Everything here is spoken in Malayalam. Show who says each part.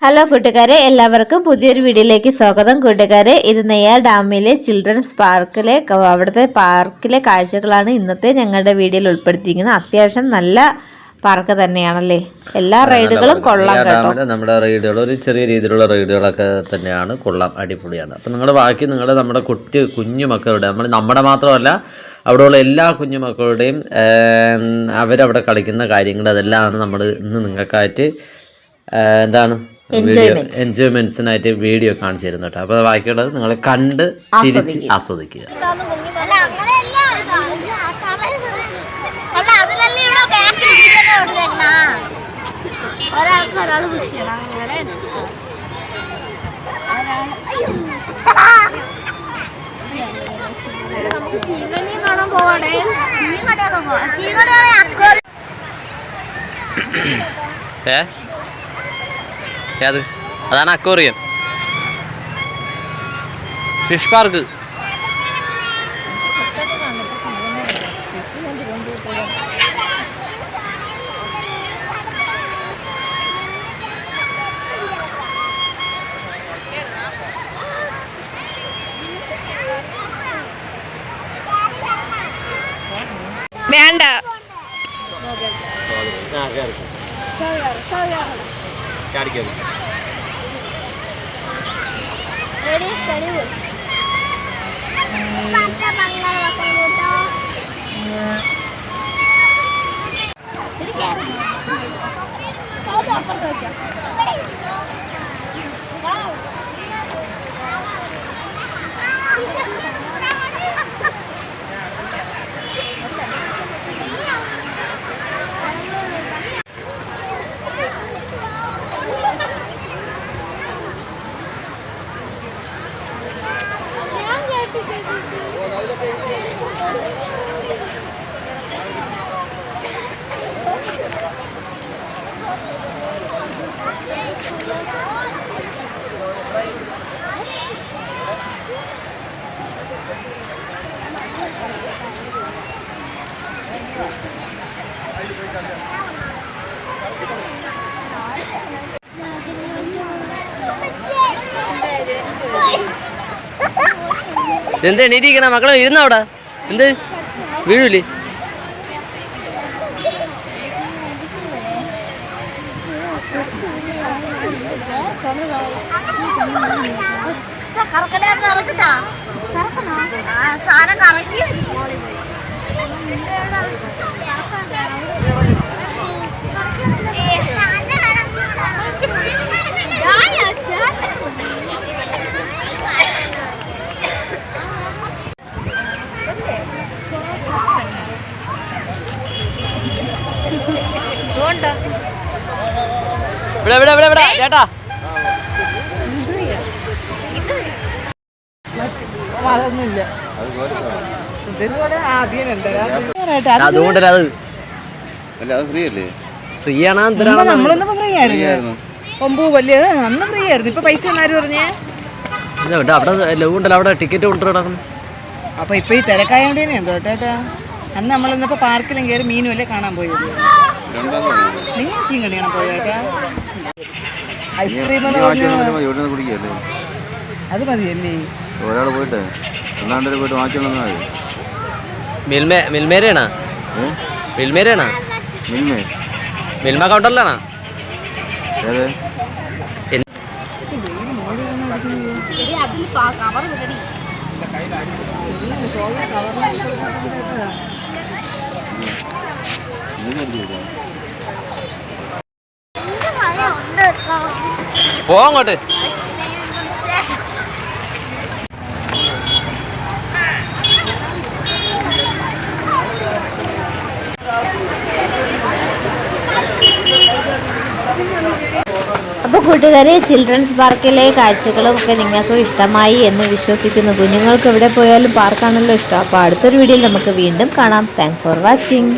Speaker 1: ഹലോ കൂട്ടുകാരെ, എല്ലാവർക്കും പുതിയൊരു വീഡിയോയിലേക്ക് സ്വാഗതം. കൂട്ടുകാരെ, ഇത് നെയ്യാർ ഡാമിലെ ചിൽഡ്രൻസ് പാർക്കിലെ അവിടുത്തെ പാർക്കിലെ കാഴ്ചകളാണ് ഇന്നത്തെ ഞങ്ങളുടെ വീഡിയോയിൽ ഉൾപ്പെടുത്തിയിരിക്കുന്നത്. അത്യാവശ്യം നല്ല പാർക്ക് തന്നെയാണല്ലേ. എല്ലാ റൈഡുകളും കൊള്ളാം കേട്ടോ.
Speaker 2: നമ്മുടെ റൈഡുകൾ ഒരു ചെറിയ രീതിയിലുള്ള റൈഡുകളൊക്കെ തന്നെയാണ്, കൊള്ളാം, അടിപൊളിയാണ്. അപ്പം നമ്മുടെ കുഞ്ഞു മക്കളുടെ നമ്മുടെ മാത്രമല്ല അവിടെയുള്ള എല്ലാ കുഞ്ഞു മക്കളുടെയും അവരവിടെ കളിക്കുന്ന കാര്യങ്ങൾ അതെല്ലാം നമ്മൾ ഇന്ന് നിങ്ങൾക്കായിട്ട് എൻജോയ്മെന്റ്സിനായിട്ട് വീഡിയോ കാണിച്ചു തരുന്നു കേട്ടോ. അപ്പോൾ ബാക്കിയുള്ളത് നിങ്ങൾ കണ്ട് ചിരിച്ച് ആസ്വദിക്കുക. അതാണ് അക്വേറിയം, ഫിഷ് പാർക്ക്.
Speaker 1: വേണ്ട
Speaker 2: എന്ത് എണീറ്റിരിക്കണ മക്കളെ, ഇരുന്നവിടെ എന്ത് വീഴൂലേ? ഇവിടെ ചേട്ടാ, അതുകൊണ്ടല്ല അത് ഫ്രീ ആണ്.
Speaker 3: നമ്മളൊന്നും ഫ്രീ ആയിരുന്നു, അന്ന് ഫ്രീ ആയിരുന്നു. ഇപ്പൊ പൈസ ആര് പറഞ്ഞേ?
Speaker 2: അവിടെ ലവ് ഉണ്ടല്ലോ, അവിടെ ടിക്കറ്റ് കൊണ്ടുവരണം.
Speaker 3: അപ്പൊ ഇപ്പൊ ഈ തിരക്കായോണ്ട് തന്നെ എന്തോ ചേട്ടാ. അന്ന് നമ്മളിന്നപ്പോ പാർക്കിലും കയറി മീനും അല്ലേ കാണാൻ പോയത്. നിങ്ങൾ ചീങ്കണിയാണ് പോയേട്ടാ. ഐസ്ക്രീം അത് മതിയല്ലേ?
Speaker 4: ഒരാൾ പോയിട്ട് വാങ്ങിച്ചോളാം.
Speaker 2: മിൽമേരാണോ? മിൽമ കൗണ്ടറിലാണോ? പോങ്ങോട്ട്.
Speaker 1: അപ്പോൾ കൂട്ടുകാരെ, ചിൽഡ്രൻസ് പാർക്കിലെ കാഴ്ചകളും ഒക്കെ നിങ്ങൾക്ക് ഇഷ്ടമായി എന്ന് വിശ്വസിക്കുന്നു. കുഞ്ഞുങ്ങൾക്ക് എവിടെ പോയാലും പാർക്കാണല്ലോ ഇഷ്ടം. അപ്പോൾ അടുത്തൊരു വീഡിയോയിൽ നമുക്ക് വീണ്ടും കാണാം. Thanks for watching.